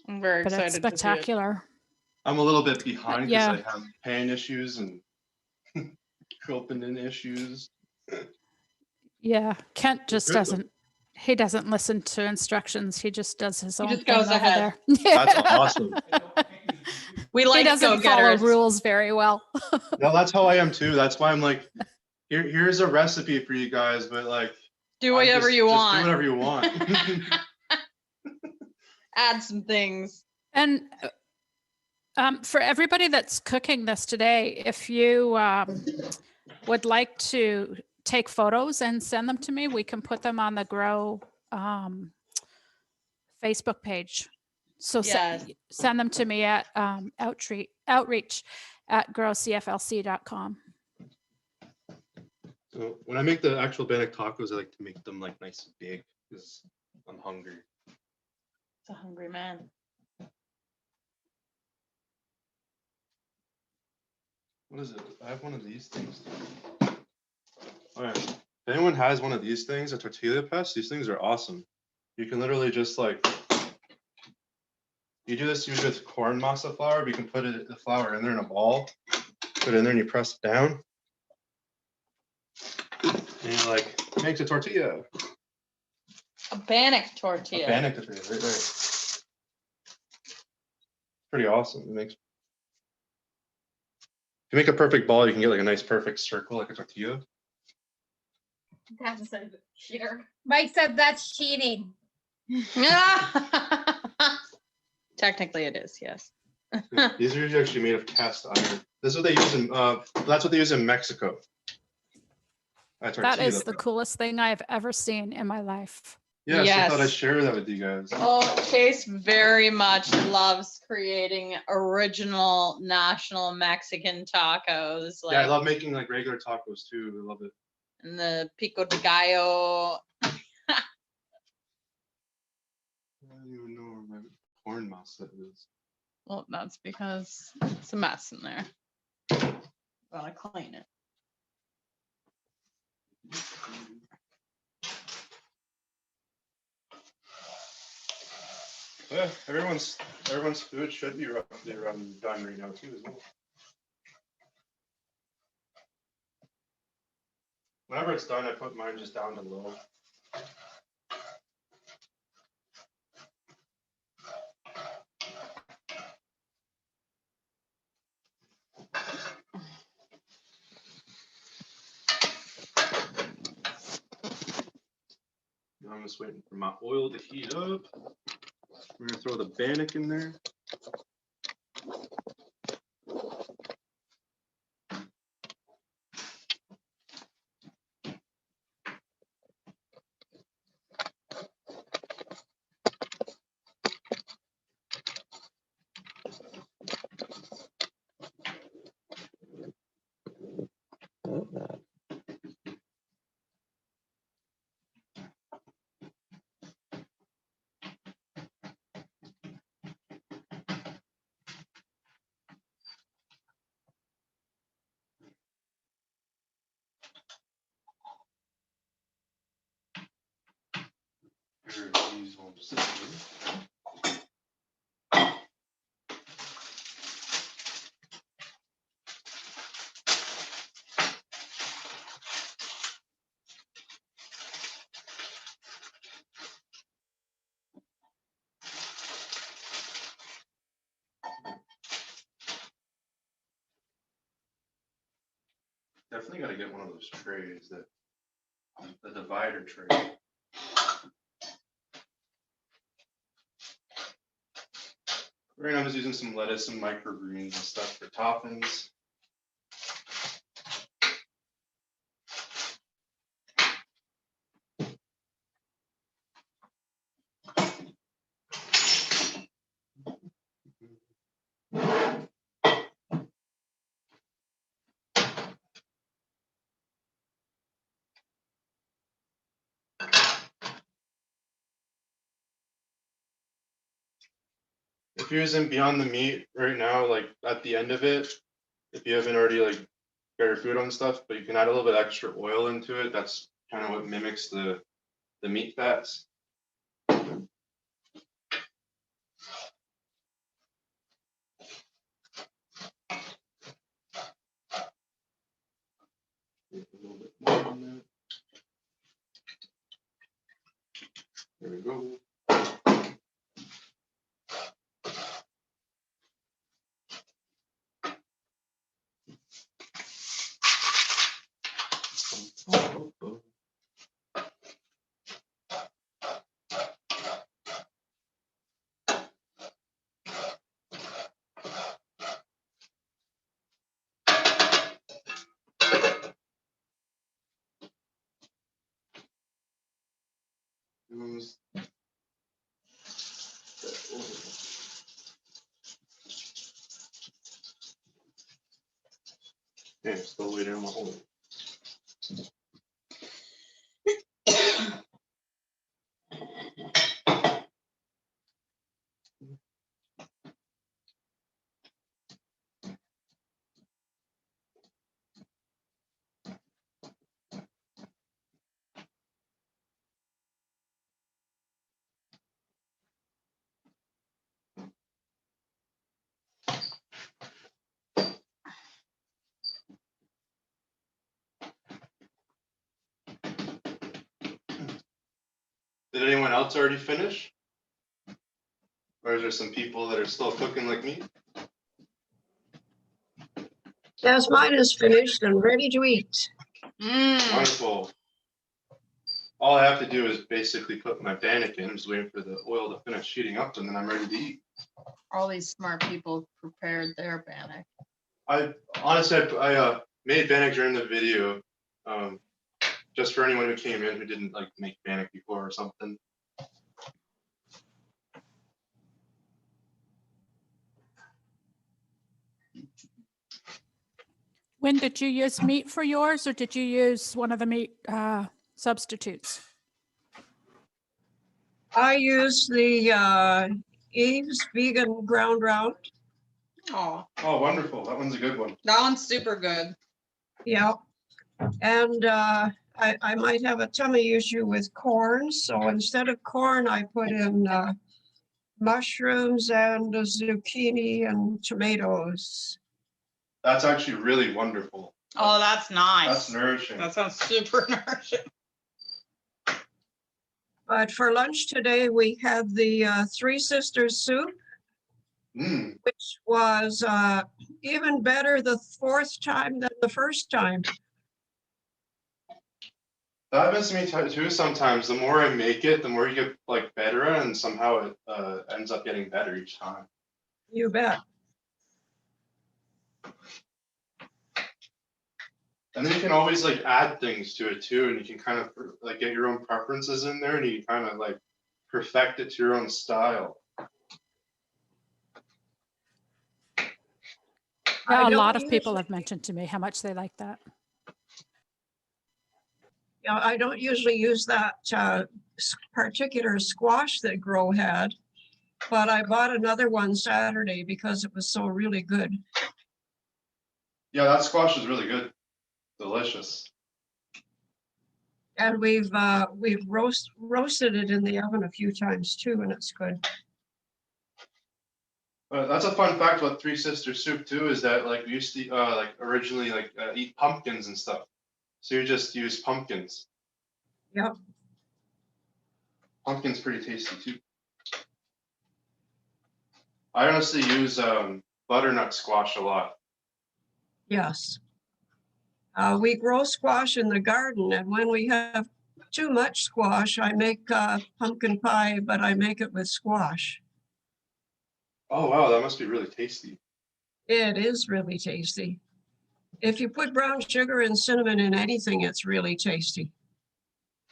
I'm very but excited it's to see it. spectacular. I'm a little bit behind because Yeah. I have pain issues and opening issues. Yeah, Kent just Good. doesn't, he doesn't listen to instructions. He just does his He own just thing goes over ahead. there. That's awesome. We He like doesn't follow go-getters. rules very well. No, that's how I am too. That's why I'm like, here's a recipe for you guys, but like, Do whatever you just want. do whatever you want. Add some things. And for everybody that's cooking this today, if you would like to take photos and send them to me, we can put them on the Grow Facebook page. So Yes. send them to me at outreach at growcflc.com. So when I make the actual Bannock tacos, I like to make them like nice and big because I'm hungry. It's a hungry man. What is it? I have one of these things. All right. If anyone has one of these things, a tortilla press, these things are awesome. You can literally just like, you do this usually with corn masa flour, but you can put the flour in there in a ball, put it in there and you press it down. And you like, makes a tortilla. A Bannock tortilla. A Bannock tortilla, right there. Pretty awesome. It makes, if you make a perfect ball, you can get like a nice perfect circle, like a tortilla. That's a cheater. Mike said that's cheating. Technically it is, yes. These are actually made of cast iron. This is what they use in, that's what they use in Mexico. That is the coolest thing I have ever seen in my life. Yes, I thought I'd Yes. share that with you guys. Oh, Chase very much loves creating original national Mexican tacos. Like, Yeah, I love making like regular tacos too. I love it. and the pico de gallo. I don't even know where my corn masa is. Well, that's because it's a mess in there. Gotta clean it. Yeah, everyone's food should be roughly around done right now too as well. Whenever it's done, I put mine just down to low. Now I'm just waiting for my oil to heat up. We're gonna throw the Bannock in there. These ones. Definitely got to get one of those trays, that the divider tray. Right now I'm just using some lettuce and microgreens and stuff for toppings. If you're using Beyond the Meat right now, like at the end of it, if you haven't already like got your food on stuff, but you can add a little bit extra oil into it. That's kind of what mimics the meat fats. we go. Yeah, still waiting on my hole. Did anyone else already finish? Or is there some people that are still cooking like me? Yes, mine is finished and ready to eat. Wonderful. All I have to do is basically put my Bannek in. I'm just waiting for the oil to finish heating up and then I'm ready to eat. All these smart people prepared their Bannek. I honestly, I made Bannek during the video, just for anyone who came in who didn't like make Bannek before or something. When did you use meat for yours, or did you use one of the meat substitutes? I use the Eve's vegan ground round. Oh, Oh, wonderful. That one's a good one. that one's super good. Yeah. And I might have a tummy issue with corn. So instead of corn, I put in mushrooms and zucchini and tomatoes. That's actually really wonderful. Oh, that's nice. That's nourishing. That sounds super nourishing. But for lunch today, we had the Three Sisters soup, Mm. which was even better the fourth time than the first time. That happens to me too sometimes. The more I make it, the more you get like better at it, and somehow it ends up getting better each time. You bet. And then you can always like add things to it too, and you can kind of like get your own preferences in there, and you kind of like perfect it to your own style. Yeah, I a don't lot of people usually- have mentioned to me how much they like that. Yeah, I don't usually use that particular squash that Grow had, but I bought another one Saturday because it was so really good. Yeah, that squash is really good. Delicious. And we've roasted it in the oven a few times too, and it's good. That's a fun fact about Three Sisters soup too, is that like we used to like originally like eat pumpkins and stuff. So you just use pumpkins. Yep. Pumpkin's pretty tasty too. I honestly use butternut squash a lot. Yes. We grow squash in the garden, and when we have too much squash, I make pumpkin pie, but I make it with squash. Oh wow, that must be really tasty. It is really tasty. If you put brown sugar and cinnamon in anything, it's really tasty.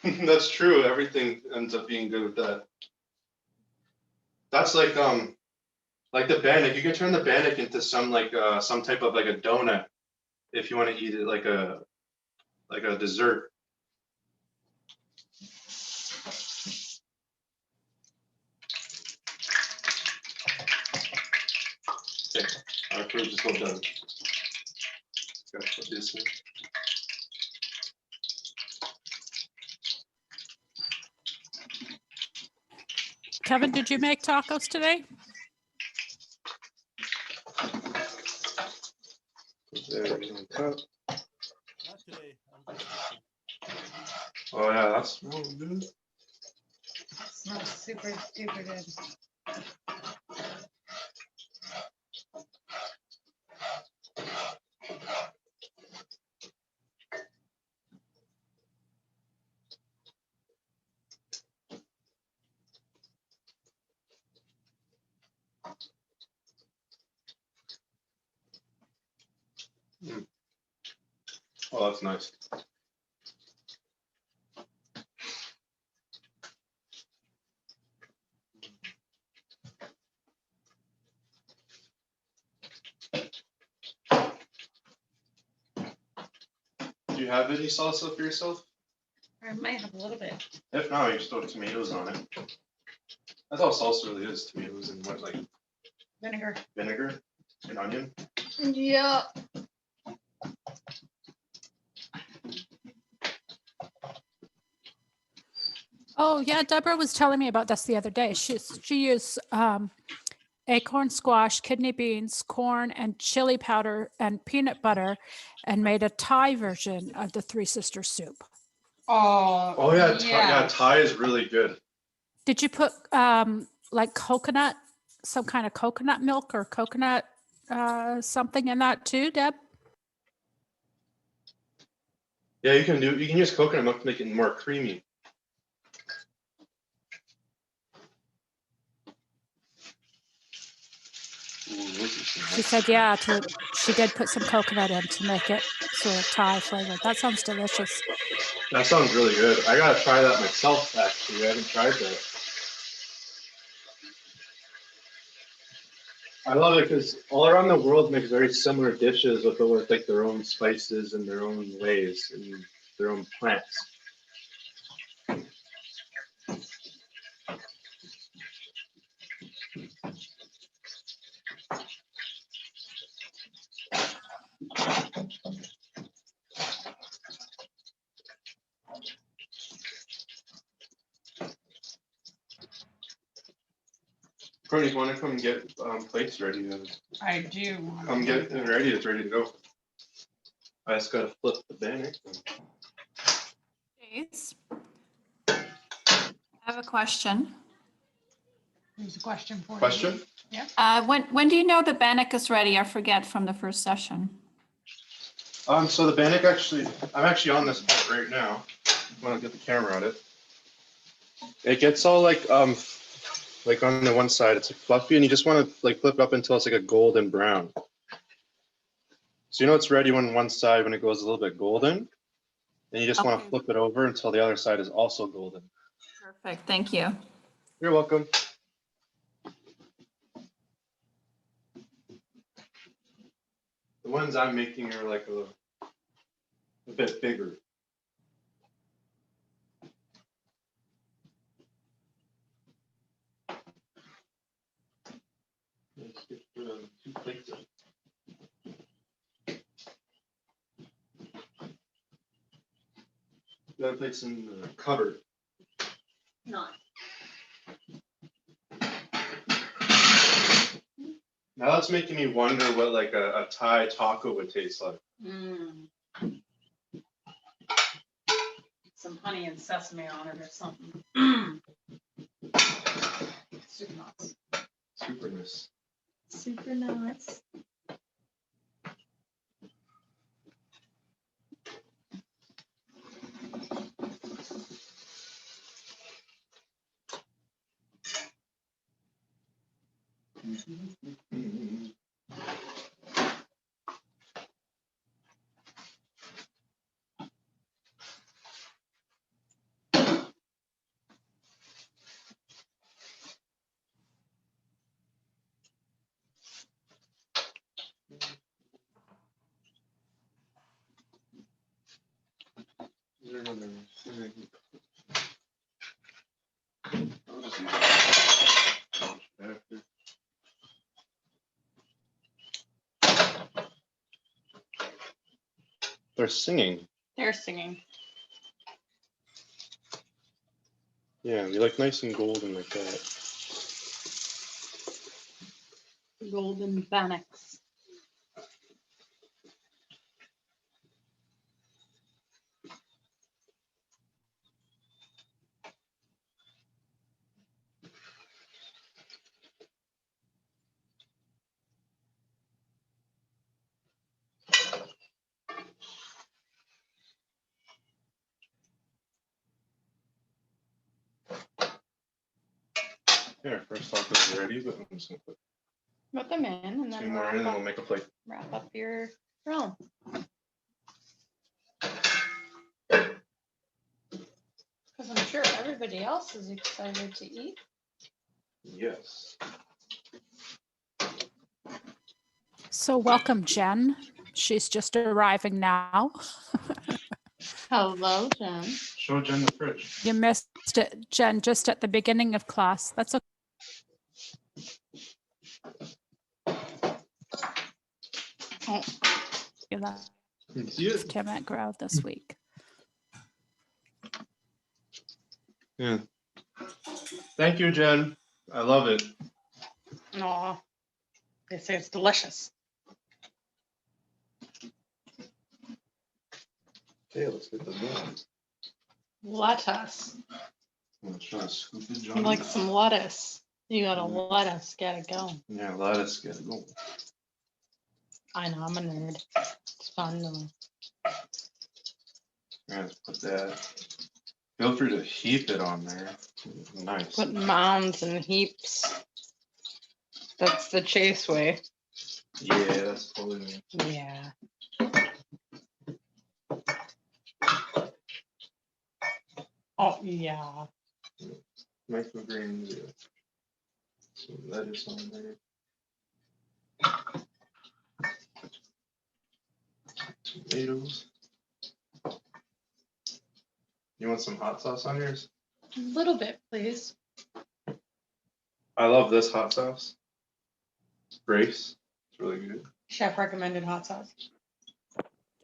That's true. Everything ends up being good with that. That's like the Bannek. You can turn the Bannek into some type of like a donut if you want to eat it like a dessert. Okay, our food is all done. Gotta put this in. Kevin, did you make tacos today? There, on top. Not today. I'm just cooking. Oh yeah, that's really good. Smells super duper good. Oh, that's nice. Do you have any salsa for yourself? I might have a little bit. If not, you just throw tomatoes on it. That's all salsa really is, tomatoes and what, like Vinegar. vinegar and onion. Yeah. Oh, yeah, Deborah was telling me about this the other day. She used acorn squash, kidney beans, corn, and chili powder and peanut butter and made a Thai version of the Three Sisters soup. Oh yeah, yeah, Thai is really good. Did you put like coconut, some kind of coconut milk or coconut something in that too, Deb? Yeah, you can use coconut milk to make it more creamy. She said, yeah, she did put some coconut in to make it sort of Thai flavored. That sounds delicious. That sounds really good. I gotta try that myself, actually. I haven't tried that. I love it because all around the world make very similar dishes with like their own spices and their own ways and their own plants. Courtney, you want to come get plates ready? I do. Come get it ready. It's ready to go. I just gotta flip the Bannek. Chase, I have a question. There's a question for you. Question? When do you know the Bannock is ready? I forget from the first session. So the Bannek I'm actually on this part right now. I'm gonna get the camera on it. It gets all like on the one side, it's like fluffy, and you just want to like flip it up until it's like a golden brown. So you know it's ready when one side when it goes a little bit golden, and you just want to Okay. flip it over until the other side is also golden. Perfect, thank you. You're welcome. The ones I'm making are like a bit bigger. Let's get 2 plates. The other plate's in the cupboard. Not. Now that's making me wonder what like a Thai taco would taste like. Some honey and sesame on it or something. Super nuts. Super nice. Super nuts. They're singing. They're singing. Yeah, we like nice and golden like that. Golden Bannocks. Yeah, our first taco's ready, but I'm just gonna put Put them in and 2 then more in and wrap we'll up, make a plate. wrap up your roll. Because I'm sure everybody else is excited to eat. Yes. So welcome, Jen. She's just arriving now. Hello, Jen. Show Jen the fridge. You missed it, Jen, just at the beginning of class. That's okay. Oh. You left You can see it? him at Grow this week. Yeah. Thank you, Jen. I love it. Aw, they say it's delicious. Okay, let's get this going. Lettuce. I'm trying to scoop it, You Johnny. like some lettuce. You gotta let us get it going. Yeah, lettuce, get it going. I know, I'm a nerd. It's fun though. Yeah, let's put that. Feel free to heap it on there. Nice. Put mounds and heaps. That's the Chase way. Yeah, that's totally me. Yeah. Oh, yeah. Microgreens, yeah. Some lettuce on there. Tomatoes. You want some hot sauce on yours? A little bit, please. I love this hot sauce. Grace. It's really good. Chef recommended hot sauce.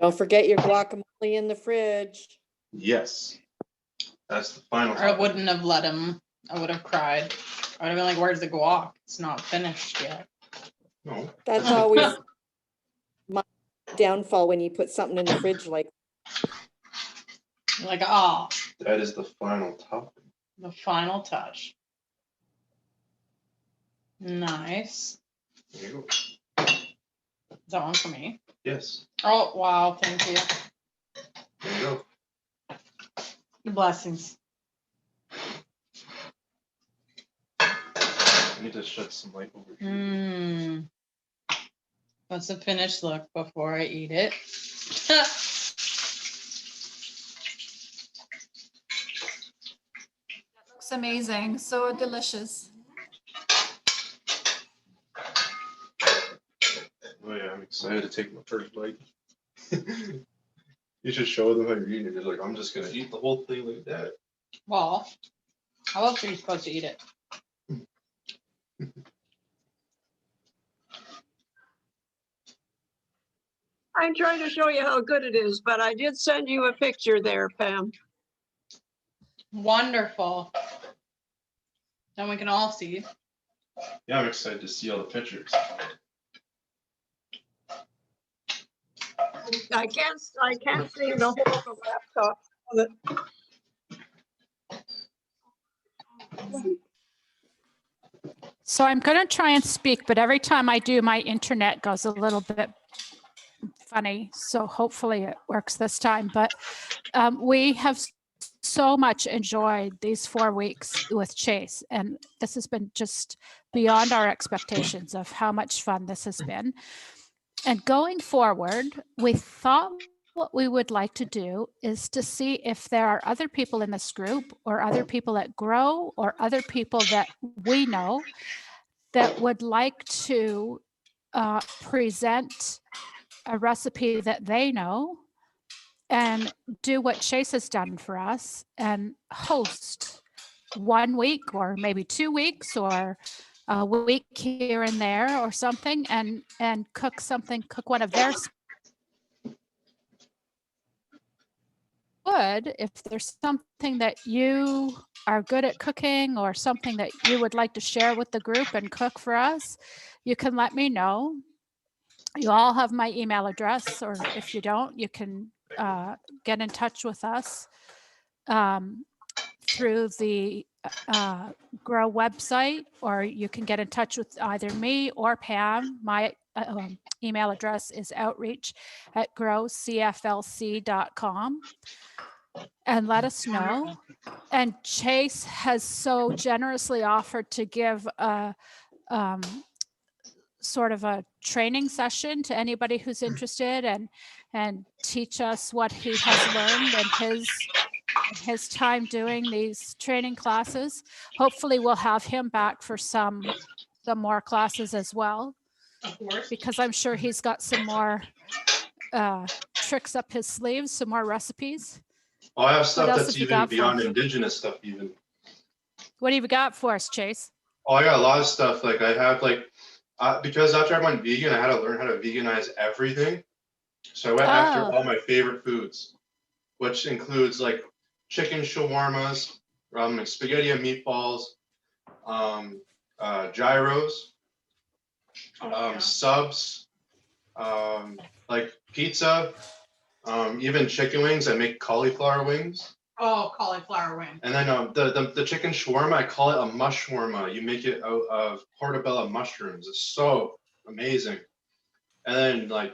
Don't forget your guacamole in the fridge. Yes. That's the final. Or I wouldn't have let him. I would have cried. I would have been like, where's the guac? It's not finished yet. No. That's always my downfall when you put something in the fridge like Like, oh, That is the final topping. the final touch. Nice. There you go. Is that one for me? Yes. Oh, wow. Thank you. There you go. Blessings. I need to shed some light over here. Mmm. What's the finished look before I eat it? Looks amazing, so delicious. Oh yeah, I'm excited to take my first bite. You should show them how you're eating it. You're like, I'm just gonna eat the whole thing like that. Well, how else are you supposed to eat it? I'm trying to show you how good it is, but I did send you a picture there, Pam. Wonderful. Then we can all see. Yeah, I'm excited to see all the pictures. I can't seem to hold the laptop. But So I'm going to try and speak, but every time I do, my internet goes a little bit funny. So hopefully it works this time. But we have so much enjoyed these 4 weeks with Chase. And this has been just beyond our expectations of how much fun this has been. And going forward, we thought what we would like to do is to see if there are other people in this group or other people that grow or other people that we know that would like to present a recipe that they know and do what Chase has done for us and host 1 week or maybe 2 weeks or a week here and there or something and cook one of their would, if there's something that you are good at cooking or something that you would like to share with the group and cook for us, you can let me know. You all have my email address, or if you don't, you can get in touch with us through the Grow website, or you can get in touch with either me or Pam. My email address is outreach@growcflc.com. And let us know And Chase has so generously offered to give a sort of a training session to anybody who's interested and teach us what he has learned in his time doing these training classes. Hopefully we'll have him back for some more classes as well, Of course. because I'm sure he's got some more tricks up his sleeves, some more recipes. Oh, I have stuff else that's have you even got for beyond us? Indigenous stuff even. What have you got for us, Chase? Oh, I got a lot of stuff. Like I have because after I went vegan, I had to learn how to veganize everything. So I went after Oh. all my favorite foods, which includes like chicken shawarmas, like spaghetti and meatballs, gyros, subs, like pizza, even chicken wings. I make cauliflower wings. Oh, cauliflower wing. And then the chicken shawarma, I call it a mushwarma. You make it out of portobello mushrooms. It's so amazing. And then like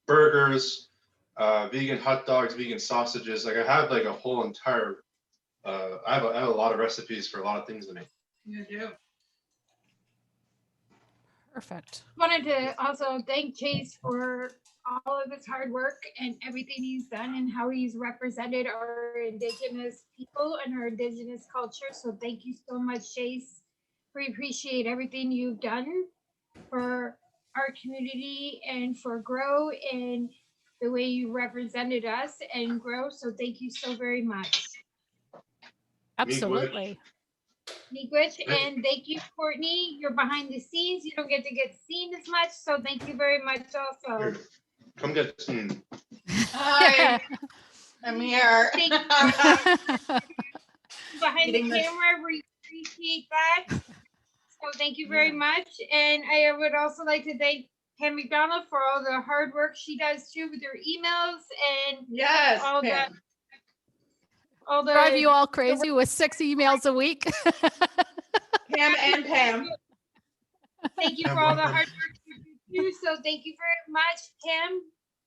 burgers, vegan hot dogs, vegan sausages. Like I have like a whole entire. I have a lot of recipes for a lot of things to make. You do. Perfect. Wanted to also thank Chase for all of his hard work and everything he's done and how he's represented our Indigenous people and our Indigenous culture. So thank you so much, Chase. We appreciate everything you've done for our community and for Grow and the way you represented us and Grow. So thank you so very much. Absolutely. Miigwech, and thank you, Courtney. You're behind the scenes. You don't get to get seen as much, so thank you very much also. Here, come get some. Hi, I'm here. Thank you. Behind the Eating this. camera, we appreciate that. So thank you very much. And I would also like to thank Pam McDonald for all the hard work she does too with her emails and Yes, all Pam. all the Drive you all crazy with 6 emails a week. Pam and Pam. thank you for all the hard work you do. So thank you very much, Kim.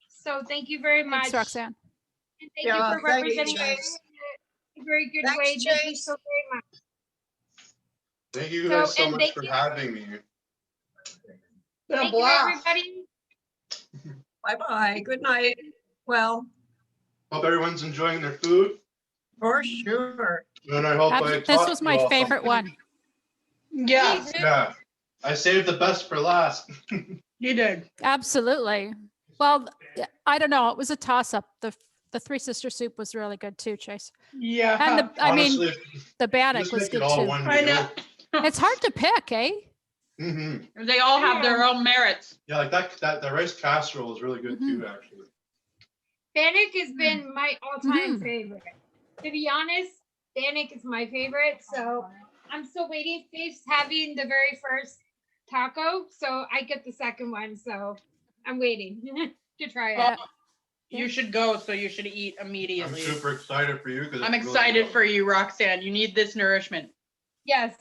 So thank you very much. Thanks, Roxanne. And thank Yeah, you for thank you, representing us Chase. in a very good Thanks, way. Thank you Chase. so very much. Thank you guys so and much thank for you. having me. Been a Thank you, blast. everybody. Bye-bye. Good night. Well, Hope everyone's enjoying their food. for sure. And I hope I This taught was you my all favorite something. one. Yeah, Yeah, I saved the best for last. you did. Absolutely. Well, I don't know. It was a toss up. The Three Sister soup was really good too, Chase. Yeah. And I mean, Honestly, the Bannock just was make good it all too. one I meal. know. It's hard to pick, eh? Mm-hmm. They all have their own merits. Yeah, like that rice casserole is really good too, Mhm. actually. Bannock has been my all-time Mhm. favorite. To be honest, Bannock is my favorite. So I'm still waiting. Dave's having the very first taco, so I get the second one. So I'm waiting to try it. Well, you should go, so you should eat I'm immediately. super excited for you because I'm excited for you, Roxanne. You need this nourishment. Yes.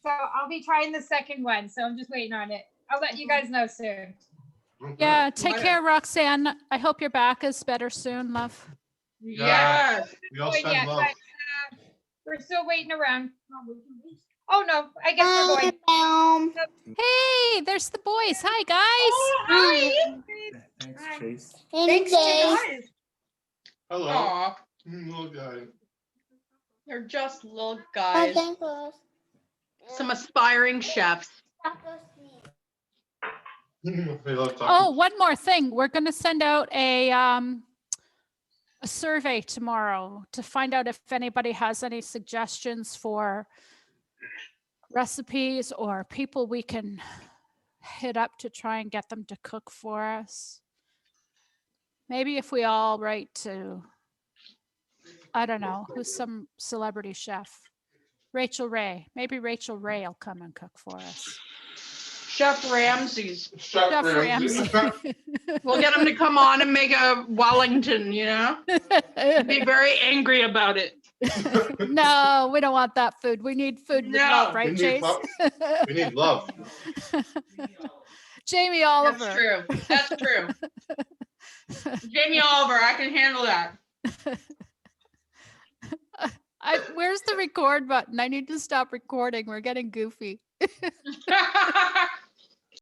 So I'll be trying the second one. So I'm just waiting on it. I'll let you guys know soon. Yeah, take Whatever. care, Roxanne. I hope your back is better soon, love. Yeah. Yes. We all Going send yet, love. but we're still waiting around. Oh no, I guess we're going. Hey, there's the boys. Hi, guys. Oh, hi. Thanks, Hi. Chase. Thanks, guys. Hello. Aw, Little guy. they're just little guys. Some aspiring chefs. They love talking. Oh, one more thing. We're going to send out a survey tomorrow to find out if anybody has any suggestions for recipes or people we can hit up to try and get them to cook for us. Maybe if we all write to, I don't know, who's some celebrity chef? Rachel Ray. Maybe Rachel Ray will come and cook for us. Chef Ramsay's. Chef Ramsay. We'll get him to come on and make a Wellington, you know? Be very angry about it. No, we don't want that food. We need food with No. love, right, We need Chase? love. We need love. Jamie Oliver. That's true. That's true. Jamie Oliver, I can handle that. Where's the record button? I need to stop recording. We're getting goofy.